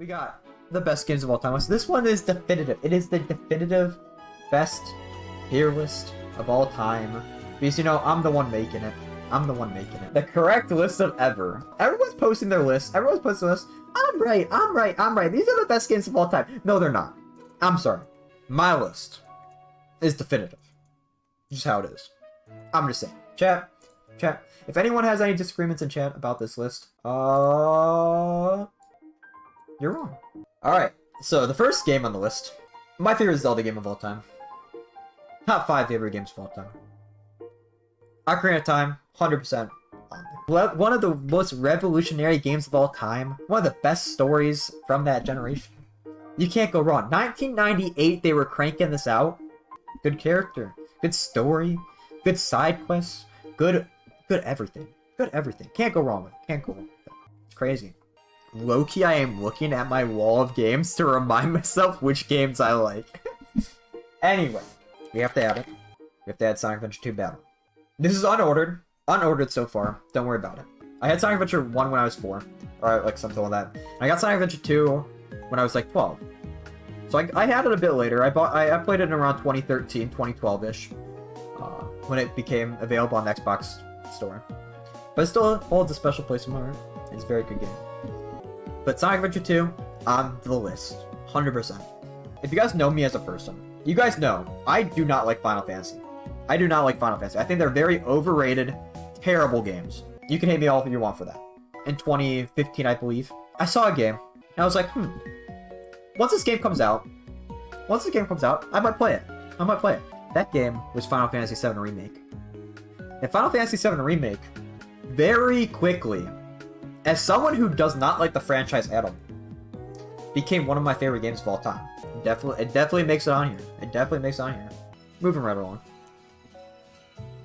We got the best games of all time. So this one is definitive. It is the definitive best tier list of all time. Because, you know, I'm the one making it. I'm the one making it. The correct list of ever. Everyone's posting their list. Everyone's posting their list. I'm right. I'm right. I'm right. These are the best games of all time. No, they're not. I'm sorry. My list is definitive. Just how it is. I'm just saying. Chat. If anyone has any disagreements in chat about this list, you're wrong. Alright, so the first game on the list, my favorite Zelda game of all time. Top 5 favorite games of all time. Ocarina of Time, 100%. One of the most revolutionary games of all time. One of the best stories from that generation. You can't go wrong. 1998, they were cranking this out. Good character, good story, good side quests, good everything. Good everything. Can't go wrong with it. Can't go wrong with it. It's crazy. Low-key, I am looking at my wall of games to remind myself which games I like. Anyway, we have to add it. We have to add Sonic Adventure 2 Battle. This is unordered. Unordered so far. Don't worry about it. I had Sonic Adventure 1 when I was 4. Or like something like that. I got Sonic Adventure 2 when I was like 12. So I had it a bit later. I played it in around 2013, 2012-ish. When it became available on the Xbox store. But it still holds a special place in my heart. It's a very good game. But Sonic Adventure 2 on the list. 100%. If you guys know me as a person, you guys know I do not like Final Fantasy. I do not like Final Fantasy. I think they're very overrated, terrible games. You can hate me all you want for that. In 2015, I believe, I saw a game, and I was like, once this game comes out, I might play it. That game was Final Fantasy VII Remake. And Final Fantasy VII Remake, very quickly, as someone who does not like the franchise at all, became one of my favorite games of all time. It definitely makes it on here. Moving right along.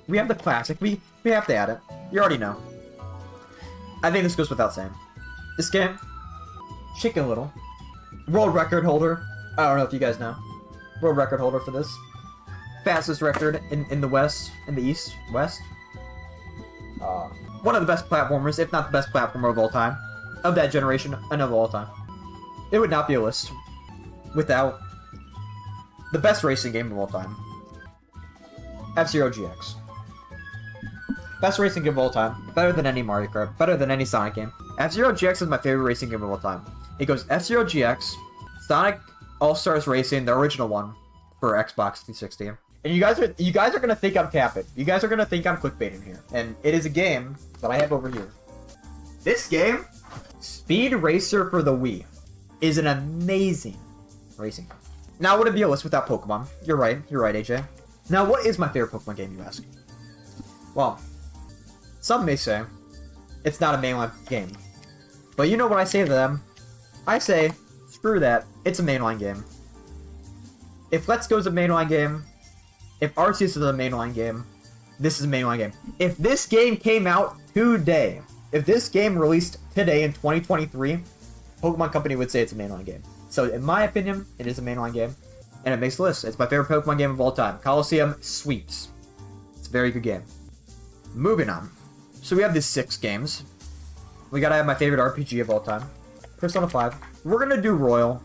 We have the classic. We have to add it. You already know. I think this goes without saying. This game, Chicken Little, world record holder. I don't know if you guys know. World record holder for this. Fastest record in the West, in the East, West. One of the best platformers, if not the best platformer of all time. Of that generation, and of all time. It would not be a list without the best racing game of all time. F-Zero GX. Best racing game of all time. Better than any Mario Kart. Better than any Sonic game. F-Zero GX is my favorite racing game of all time. It goes F-Zero GX, Sonic All-Stars Racing, the original one, for Xbox 360. And you guys are gonna think I'm capping. You guys are gonna think I'm clickbaiting here. And it is a game that I have over here. This game, Speed Racer for the Wii, is an amazing racing game. Now, would it be a list without Pokemon? You're right, AJ. Now, what is my favorite Pokemon game, you ask? Well, some may say it's not a mainline game. But you know what I say to them? I say, screw that, it's a mainline game. If Let's Go's a mainline game, if Arceus is a mainline game, this is a mainline game. If this game came out today, if this game released today in 2023, Pokemon Company would say it's a mainline game. So in my opinion, it is a mainline game, and it makes the list. It's my favorite Pokemon game of all time. Colosseum sweeps. It's a very good game. Moving on. So we have these 6 games. We gotta have my favorite RPG of all time. Persona 5. We're gonna do Royal.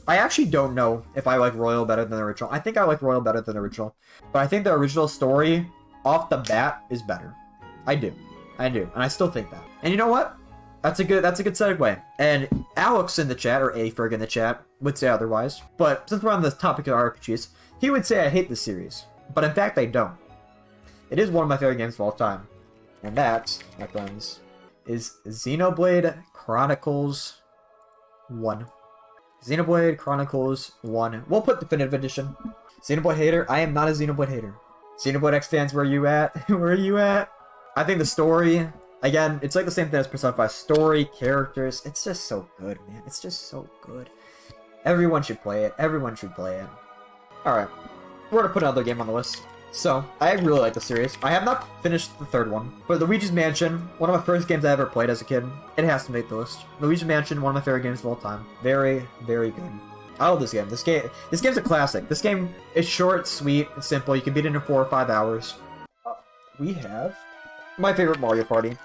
I actually don't know if I like Royal better than the original. I think I like Royal better than the original. But I think the original story, off the bat, is better. I do. And I still think that. And you know what? That's a good segue. And Alex in the chat, or Aferg in the chat, would say otherwise. But since we're on the topic of RPGs, he would say I hate this series. But in fact, I don't. It is one of my favorite games of all time. And that, my friends, is Xenoblade Chronicles 1. Xenoblade Chronicles 1. We'll put Definitive Edition. Xenoblade hater? I am not a Xenoblade hater. Xenoblade X fans, where are you at? Where are you at? I think the story, again, it's like the same thing as Persona 5. Story, characters, it's just so good, man. It's just so good. Everyone should play it. Everyone should play it. Alright. We're gonna put another game on the list. So, I really like the series. I have not finished the 3rd one, but Luigi's Mansion, one of my first games I ever played as a kid, it has to make the list. Luigi's Mansion, one of my favorite games of all time. Very, very good. I love this game. This game's a classic. This game is short, sweet, and simple. You can beat it in 4 or 5 hours. We have my favorite Mario Party.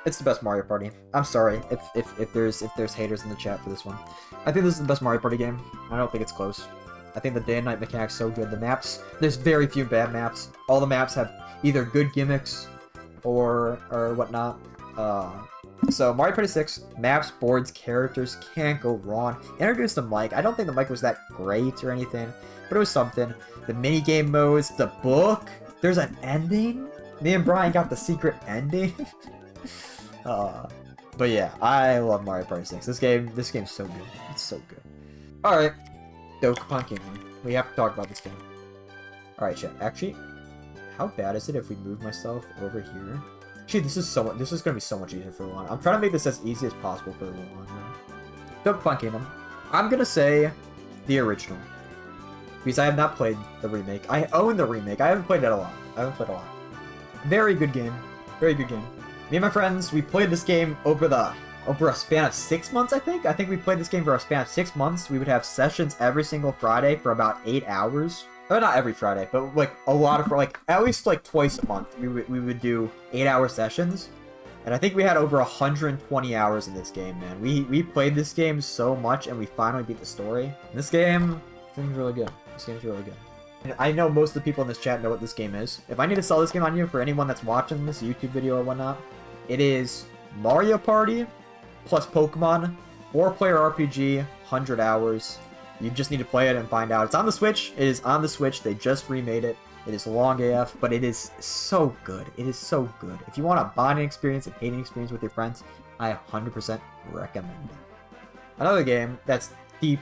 It's the best Mario Party. I'm sorry if there's haters in the chat for this one. I think this is the best Mario Party game. I don't think it's close. I think the day and night mechanic's so good. The maps, there's very few bad maps. All the maps have either good gimmicks or whatnot. So Mario Party 6, maps, boards, characters, can't go wrong. Introduced the mic. I don't think the mic was that great or anything, but it was something. The minigame modes, the book, there's an ending. Me and Brian got the secret ending. But yeah, I love Mario Party 6. This game's so good. It's so good. Alright. Dokapon Kingdom. We have to talk about this game. Alright, chat. Actually, how bad is it if we move myself over here? Actually, this is gonna be so much easier for Luana. I'm trying to make this as easy as possible for Luana. Dokapon Kingdom. I'm gonna say the original. Because I have not played the remake. I own the remake. I haven't played it a lot. Very good game. Very good game. Me and my friends, we played this game over a span of 6 months, I think. I think we played this game for a span of 6 months. We would have sessions every single Friday for about 8 hours. Or not every Friday, but like a lot of, like, at least like twice a month. We would do 8-hour sessions. And I think we had over 120 hours in this game, man. We played this game so much and we finally beat the story. This game's really good. This game's really good. And I know most of the people in this chat know what this game is. If I need to sell this game on you for anyone that's watching this YouTube video or whatnot, it is Mario Party plus Pokemon, 4-player RPG, 100 hours. You just need to play it and find out. It's on the Switch. It is on the Switch. They just remade it. It is long AF, but it is so good. It is so good. If you want a bonding experience and hating experience with your friends, I 100% recommend it. Another game that's deep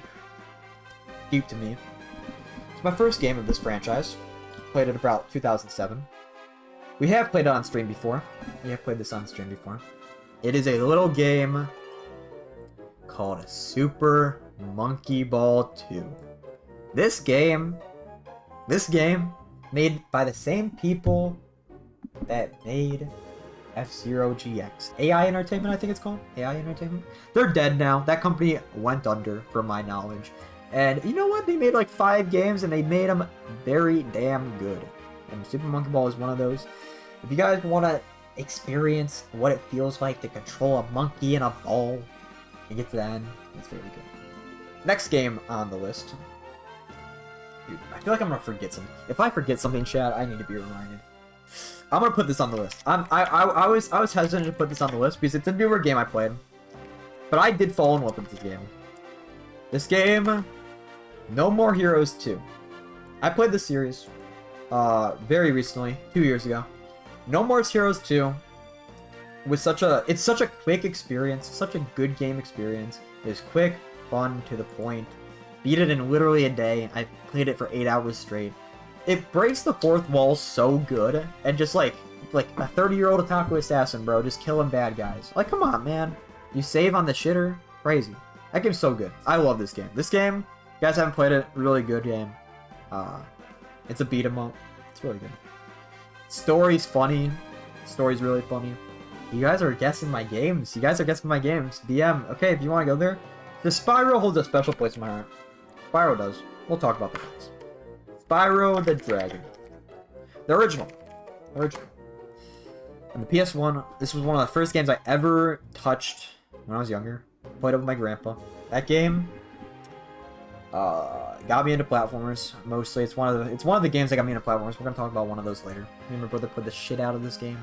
to me. It's my first game of this franchise. Played it about 2007. We have played it on stream before. It is a little game called Super Monkey Ball 2. This game made by the same people that made F-Zero GX. AI Entertainment, I think it's called. AI Entertainment. They're dead now. That company went under, from my knowledge. And you know what? They made like 5 games and they made them very damn good. And Super Monkey Ball is one of those. If you guys want to experience what it feels like to control a monkey in a ball and get to the end, it's very good. Next game on the list. Dude, I feel like I'm gonna forget something. If I forget something, Chad, I need to be reminded. I'm gonna put this on the list. I was hesitant to put this on the list because it's a newer game I played, but I did fall in love with this game. This game, No More Heroes 2. I played this series very recently, 2 years ago. No More Heroes 2 was it's such a quick experience, such a good game experience. It's quick, fun, to the point. Beat it in literally a day. I played it for 8 hours straight. It breaks the fourth wall so good, and just like a 30-year-old otaku assassin, bro, just killing bad guys. Like, come on, man. You save on the shitter? Crazy. That game's so good. I love this game. This game, you guys haven't played it, really good game. It's a beat 'em up. It's really good. Story's funny. Story's really funny. You guys are guessing my games. DM. Okay, if you want to go there. The Spyro holds a special place in my heart. Spyro does. We'll talk about that. Spyro the Dragon. The original. On the PS1, this was one of the first games I ever touched when I was younger. Played it with my grandpa. That game got me into platformers mostly. It's one of the games that got me into platformers. We're gonna talk about one of those later. Me and my brother played the shit out of this game,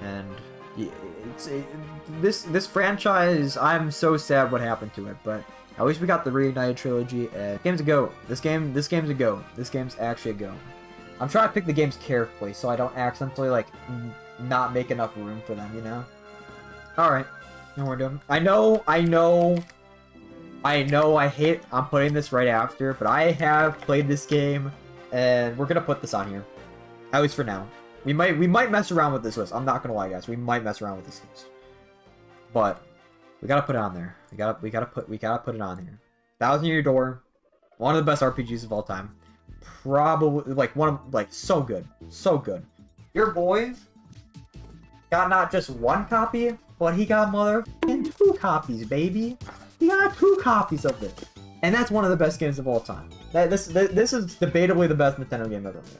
and this franchise. I'm so sad what happened to it, but at least we got the Reignited trilogy. Game's a go. This game's a go. This game's actually a go. I'm trying to pick the games carefully so I don't accidentally like not make enough room for them. You know. All right. No, we're done. I know, I'm putting this right after, but I have played this game, and we're gonna put this on here. At least for now. We might mess around with this list. I'm not gonna lie, guys. We might mess around with this list. But, we gotta put it on there. We gotta put it on here. Thousand Year Door, one of the best RPGs of all time. Probably, so good. So good. Your boy got not just one copy, but he got motherfucking 2 copies, baby. He got 2 copies of it. And that's one of the best games of all time. This is debatably the best Nintendo game ever made.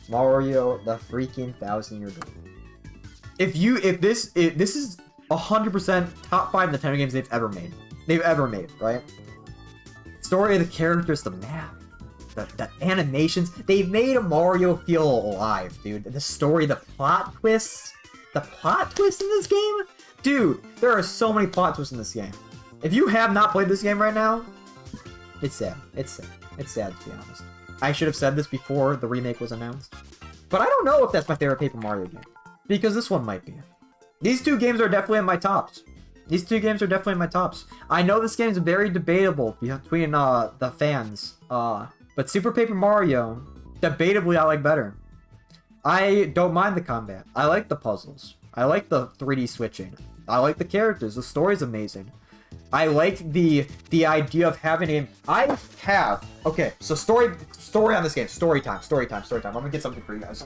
Mario, the freaking 1000 Year Door. if this is 100% top 5 Nintendo games they've ever made, right? Story of the characters, the map, the animations. They've made Mario feel alive, dude. The story, the plot twists in this game, dude. There are so many plot twists in this game. If you have not played this game right now, it's sad. It's sad to be honest. I should have said this before the remake was announced, but I don't know if that's my favorite Paper Mario game, because this one might be. These two games are definitely in my tops. I know this game is very debatable between the fans, but Super Paper Mario, debatably I like better. I don't mind the combat. I like the puzzles. I like the 3D switching. I like the characters. The story's amazing. I like the idea of having a... Okay, so story on this game. Story time. I'm gonna get something for you guys.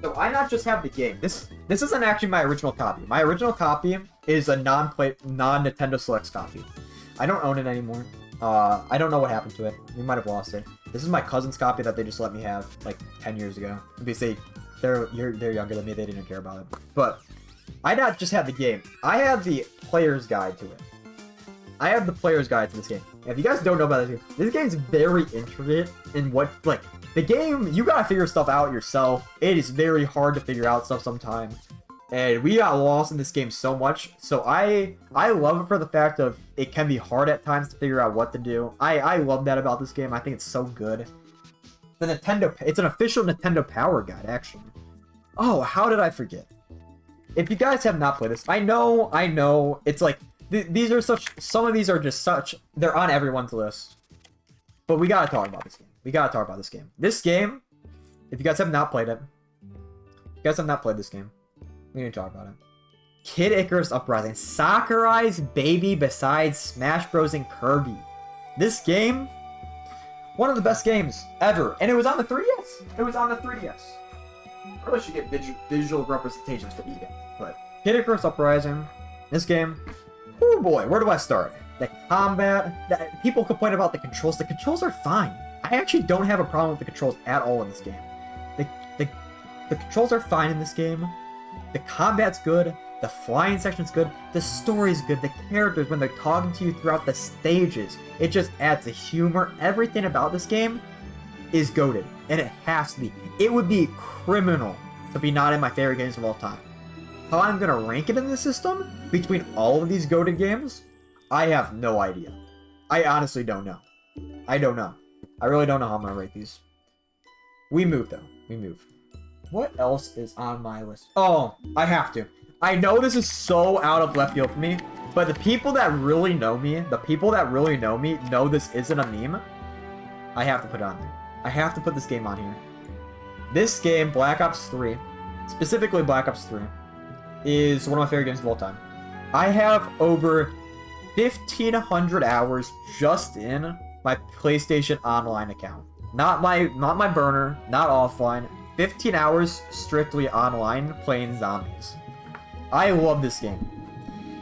So I not just have the game. This isn't actually my original copy. My original copy is a non-Nintendo Selects copy. I don't own it anymore. I don't know what happened to it. We might have lost it. This is my cousin's copy that they just let me have like 10 years ago. Because they're younger than me, they didn't care about it. But I not just have the game. I have the player's guide to it. I have the player's guide to this game. If you guys don't know about this game is very intricate in what, like, the game, you gotta figure stuff out yourself. It is very hard to figure out stuff sometimes. And we got lost in this game so much. So I love it for the fact of it can be hard at times to figure out what to do. I love that about this game. I think it's so good. It's an official Nintendo Power Guide, actually. Oh, how did I forget? If you guys have not played this, I know, it's like, these are some of these are just they're on everyone's list. But we gotta talk about this game. This game, if you guys have not played it, we need to talk about it. Kid Icarus Uprising. Sakurai's baby besides Smash Bros. And Kirby. This game, one of the best games ever. And it was on the 3DS. Probably should get visual representations for eBay. But Kid Icarus Uprising, this game, oh boy, where do I start? The combat, people complain about the controls. The controls are fine. I actually don't have a problem with the controls at all in this game. The controls are fine in this game. The combat's good. The flying section's good. The story's good. The characters, when they're talking to you throughout the stages, it just adds the humor. Everything about this game is goated, and it has to be. It would be criminal to be not in my favorite games of all time. How I'm gonna rank it in the system between all of these goated games, I have no idea. I honestly don't know. I don't know. I really don't know how I'm gonna rate these. We move though. What else is on my list? Oh, I have to. I know this is so out of left field for me, but the people that really know me, know this isn't a meme. I have to put it on there. I have to put this game on here. This game, Black Ops 3, specifically Black Ops 3, is one of my favorite games of all time. I have over 1,500 hours just in my PlayStation Online account. Not my burner, not offline. 15 hours strictly online playing zombies. I love this game.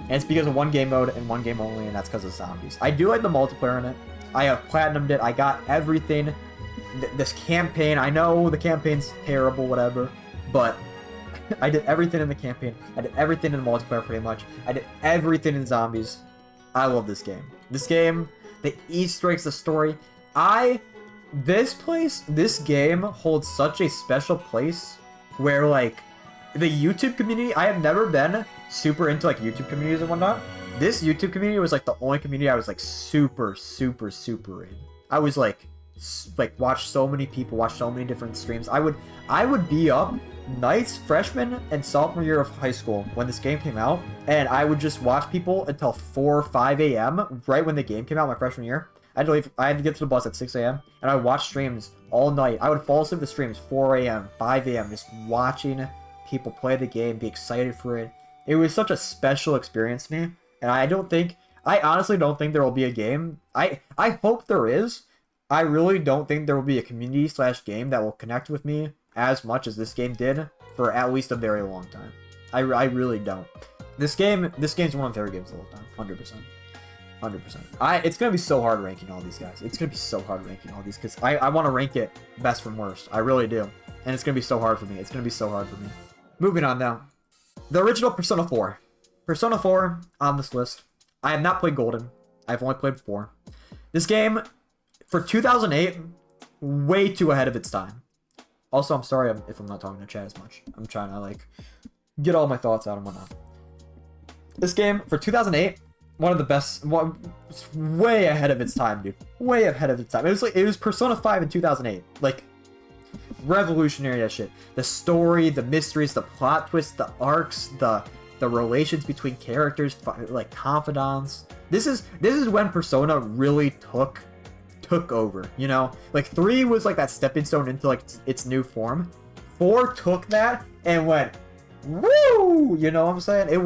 And it's because of one game mode and one game only, and that's because of zombies. I do like the multiplayer in it. I have platinumed it. I got everything. This campaign, I know the campaign's terrible, whatever, but I did everything in the campaign. I did everything in the multiplayer pretty much. I did everything in zombies. I love this game. This game, the Easter eggs, the story. This game holds such a special place where, like, the YouTube community, I have never been super into, like, YouTube communities and whatnot. This YouTube community was, like, the only community I was, like, super in. I was, like, watch so many people, watch so many different streams. I would be up nights, freshman and sophomore year of high school when this game came out, and I would just watch people until 4 or 5 a.m. right when the game came out my freshman year. I had to get to the bus at 6 a.m. and I would watch streams all night. I would fall asleep to streams 4 a.m., 5 a.m., just watching people play the game, be excited for it. It was such a special experience to me, and I honestly don't think there will be a game. I hope there is. I really don't think there will be a community/game that will connect with me as much as this game did for at least a very long time. I really don't. This game's one of my favorite games of all time, 100%. 100%. It's gonna be so hard ranking all these guys. Because I want to rank it best from worst. I really do. And it's gonna be so hard for me. Moving on now. The original Persona 4. Persona 4 on this list. I have not played Golden. I've only played 4. This game, for 2008, way too ahead of its time. Also, I'm sorry if I'm not talking to chat as much. I'm trying to, like, get all my thoughts out and whatnot. This game, for 2008, one of the best, way ahead of its time, dude. Way ahead of its time. It was Persona 5 in 2008. Like, revolutionary as shit. The story, the mysteries, the plot twists, the arcs, the relations between characters, like confidants. This is when Persona really took over, you know? Like 3 was like that stepping stone into like its new form. 4 took that and went woo, you know what I'm saying? It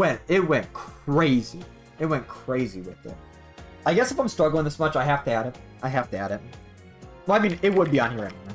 went crazy. It went crazy with it. I guess if I'm struggling this much, I have to add it. Well, I mean, it would be on here anyway.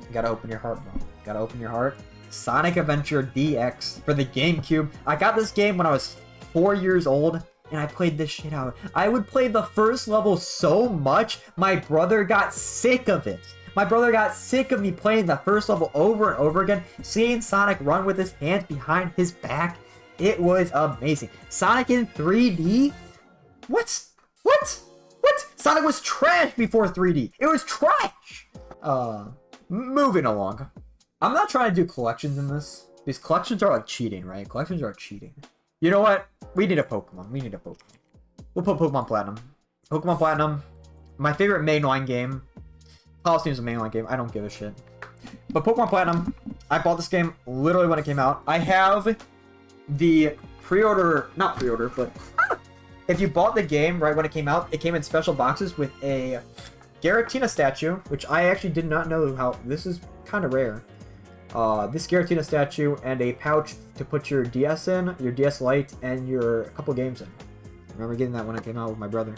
You gotta open your heart, bro. Gotta open your heart. Sonic Adventure DX for the GameCube. I got this game when I was 4 years old, and I played this shit out. I would play the first level so much, my brother got sick of it. My brother got sick of me playing the first level over and over again, seeing Sonic run with his hands behind his back. It was amazing. Sonic in 3D? What? Sonic was trash before 3D. It was trash! Moving along. I'm not trying to do collections in this. These collections are like cheating, right? Collections are cheating. You know what? We need a Pokemon. We'll put Pokemon Platinum. Pokemon Platinum. My favorite mainline game. Coliseum's a mainline game. I don't give a shit. But Pokemon Platinum. I bought this game literally when it came out. I have the pre-order, not pre-order, but if you bought the game right when it came out, it came in special boxes with a Giratina statue, which I actually did not know how. This is kind of rare. This Giratina statue and a pouch to put your DS in, your DS Lite, and a couple games in. I remember getting that when it came out with my brother.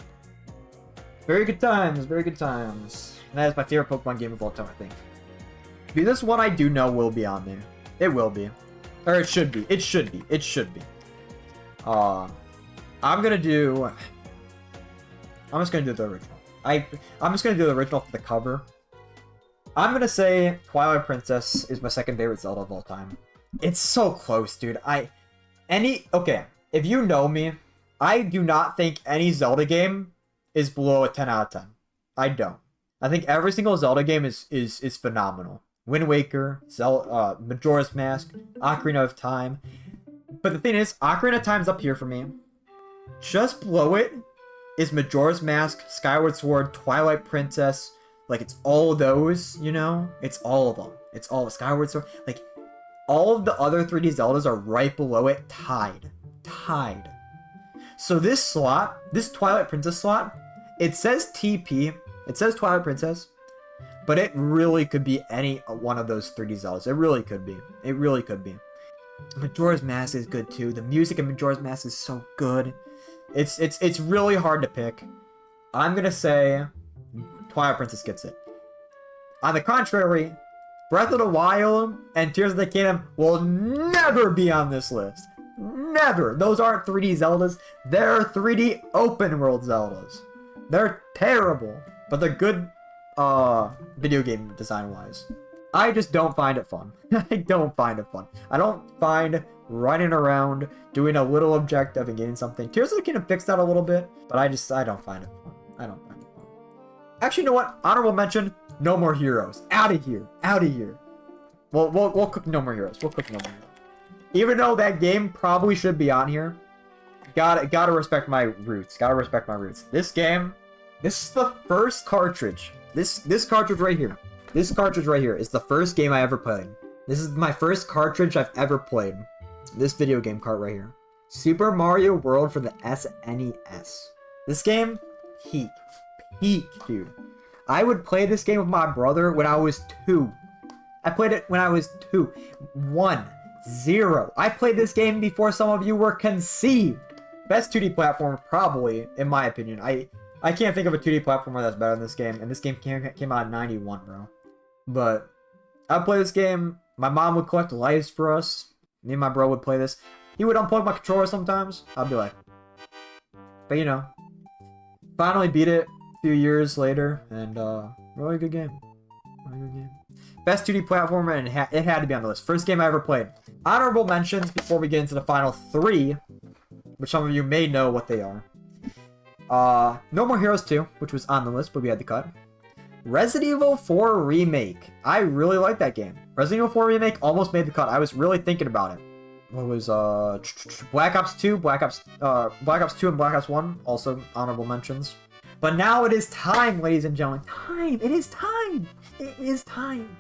Very good times, very good times. And that is my favorite Pokemon game of all time, I think. Dude, this one I do know will be on there. It will be. Or it should be. It should be. It should be. I'm just gonna do the original. I'm just gonna do the original for the cover. I'm gonna say Twilight Princess is my second favorite Zelda of all time. It's so close, dude. Okay, if you know me, I do not think any Zelda game is below a 10 out of 10. I don't. I think every single Zelda game is phenomenal. Wind Waker, Zelda, Majora's Mask, Ocarina of Time. But the thing is, Ocarina of Time's up here for me. Just below it is Majora's Mask, Skyward Sword, Twilight Princess. Like, it's all of those, you know? It's all of them. It's all of Skyward Sword. Like, all of the other 3D Zeldas are right below it, tied. So this slot, this Twilight Princess slot, it says TP, it says Twilight Princess, but it really could be any one of those 3D Zeldas. It really could be. It really could be. Majora's Mask is good too. The music in Majora's Mask is so good. It's really hard to pick. I'm gonna say Twilight Princess gets it. On the contrary, Breath of the Wild and Tears of the Kingdom will never be on this list. Never. Those aren't 3D Zeldas. They're 3D open world Zeldas. They're terrible, but they're good video game design wise. I just don't find it fun. I don't find it fun. I don't find running around doing a little objective and getting something. Tears of the Kingdom fixed that a little bit, but I don't find it fun. I don't find it fun. Actually, you know what? Honorable mention, No More Heroes. Out of here. Out of here. We'll cook No More Heroes. We'll cook No More Heroes. Even though that game probably should be on here, gotta respect my roots. Gotta respect my roots. This game, this is the first cartridge. This cartridge right here. This cartridge right here is the first game I ever played. This is my first cartridge I've ever played. This video game cart right here. Super Mario World for the SNES. This game, peak, dude. I would play this game with my brother when I was 2. I played it when I was 2. 1, 0. I played this game before some of you were conceived. Best 2D platform, probably, in my opinion. I can't think of a 2D platformer that's better than this game, and this game came out in 91, bro. But I'd play this game. My mom would collect lives for us. Me and my bro would play this. He would unplug my controller sometimes. I'd be like... But you know. Finally beat it a few years later, and really good game. Best 2D platformer, and it had to be on the list. First game I ever played. Honorable mentions before we get into the final 3, which some of you may know what they are. No More Heroes 2, which was on the list, but we had to cut. Resident Evil 4 Remake. I really like that game. Resident Evil 4 Remake almost made the cut. I was really thinking about it. What was Black Ops 2, Black Ops 2 and Black Ops 1, also honorable mentions. But now it is time, ladies and gentlemen. Time! It is time! It is time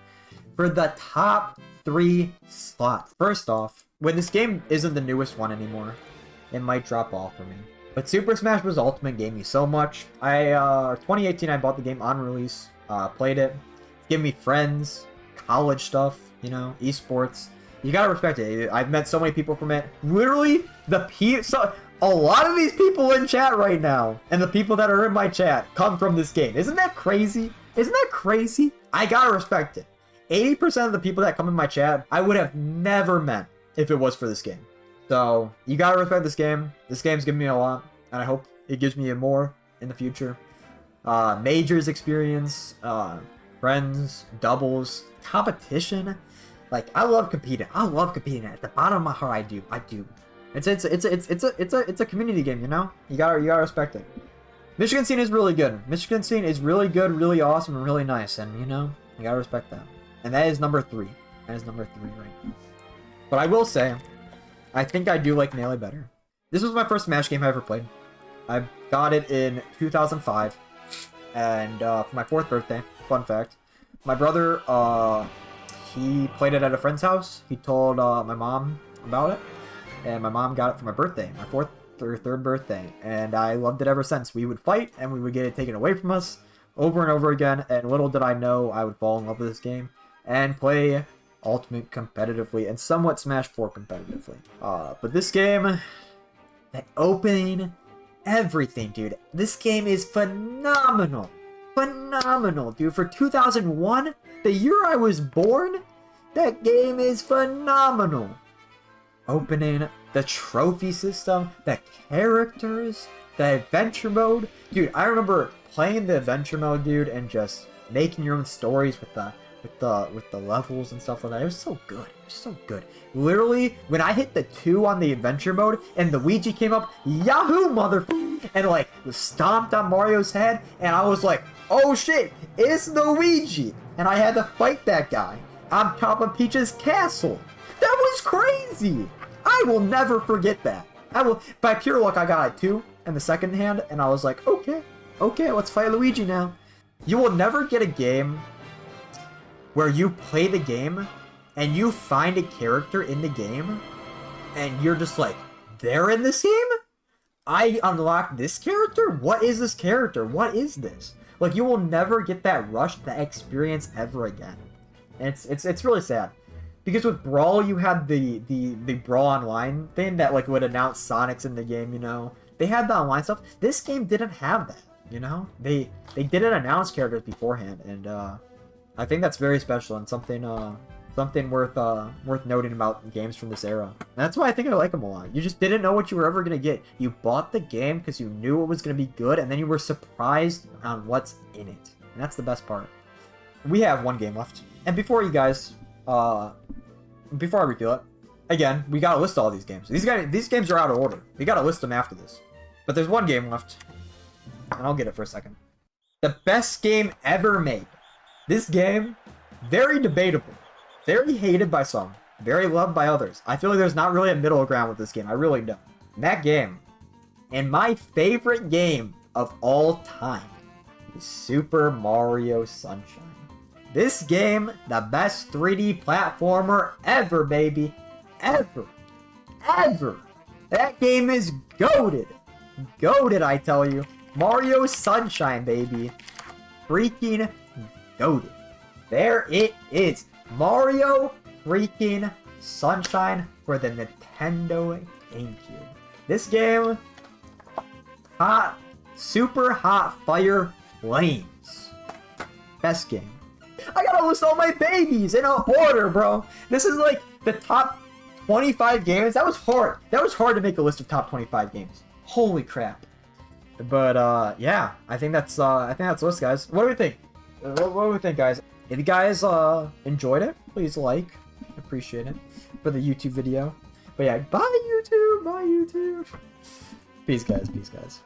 for the top 3 slots. First off, when this game isn't the newest one anymore, it might drop off for me. But Super Smash Bros. Ultimate gave me so much. 2018 I bought the game on release, played it, gave me friends, college stuff, you know, esports. You gotta respect it. I've met so many people from it. Literally, a lot of these people in chat right now, and the people that are in my chat, come from this game. Isn't that crazy? Isn't that crazy? I gotta respect it. 80% of the people that come in my chat, I would have never met if it was for this game. So, you gotta respect this game. This game's given me a lot, and I hope it gives me more in the future. Majors experience, friends, doubles, competition. Like, I love competing. I love competing. At the bottom of my heart, I do. It's a community game, you know? You gotta respect it. Michigan scene is really good. Michigan scene is really good, really awesome, and really nice, and you know, you gotta respect that. And that is number 3. That is number 3 right now. But I will say, I think I do like Melee better. This was my first Smash game I ever played. I got it in 2005, and for my 4th birthday. Fun fact: my brother, he played it at a friend's house. He told my mom about it, and my mom got it for my birthday, my 4th or 3rd birthday, and I loved it ever since. We would fight, and we would get it taken away from us over and over again, and little did I know I would fall in love with this game and play Ultimate competitively and somewhat Smash 4 competitively. But this game, that opening, everything, dude. This game is phenomenal. Phenomenal, dude. For 2001, the year I was born, that game is phenomenal. Opening, the trophy system, the characters, the adventure mode. Dude, I remember playing the adventure mode, dude, and just making your own stories with the levels and stuff like that. It was so good. It was so good. Literally, when I hit the 2 on the adventure mode and Luigi came up, Yahoo, motherfucker, and like stomped on Mario's head, and I was like, oh shit, it's Luigi, and I had to fight that guy on top of Peach's castle. That was crazy. I will never forget that. By pure luck, I got a 2 in the second hand, and I was like, okay, let's fight Luigi now. You will never get a game where you play the game and you find a character in the game and you're just like, they're in this game? I unlocked this character? What is this character? What is this? Like, you will never get that rush, that experience ever again. And it's really sad. Because with Brawl, you had the Brawl Online thing that like would announce Sonic's in the game, you know? They had the online stuff. This game didn't have that, you know? They didn't announce characters beforehand, and I think that's very special and something worth noting about games from this era. And that's why I think I like them a lot. You just didn't know what you were ever gonna get. You bought the game because you knew it was gonna be good, and then you were surprised on what's in it. And that's the best part. We have 1 game left, and before you guys, before I reveal it, again, we gotta list all these games. These games are out of order. We gotta list them after this. But there's 1 game left, and I'll get it for a second. The best game ever made. This game, very debatable, very hated by some, very loved by others. I feel like there's not really a middle ground with this game. I really don't. And that game, and my favorite game of all time, is Super Mario Sunshine. This game, the best 3D platformer ever, baby. Ever. Ever. That game is goated. Goated, I tell you. Mario Sunshine, baby. Freaking goated. There it is. Mario freaking Sunshine for the Nintendo GameCube. This game, hot, super hot fire flames. Best game. I gotta list all my babies in order, bro. This is like the top 25 games. That was hard. That was hard to make a list of top 25 games. Holy crap. But yeah, I think that's the list, guys. What do we think? What do we think, guys? If you guys enjoyed it, please like. Appreciate it for the YouTube video. But yeah, bye YouTube, bye YouTube. Peace guys, peace guys.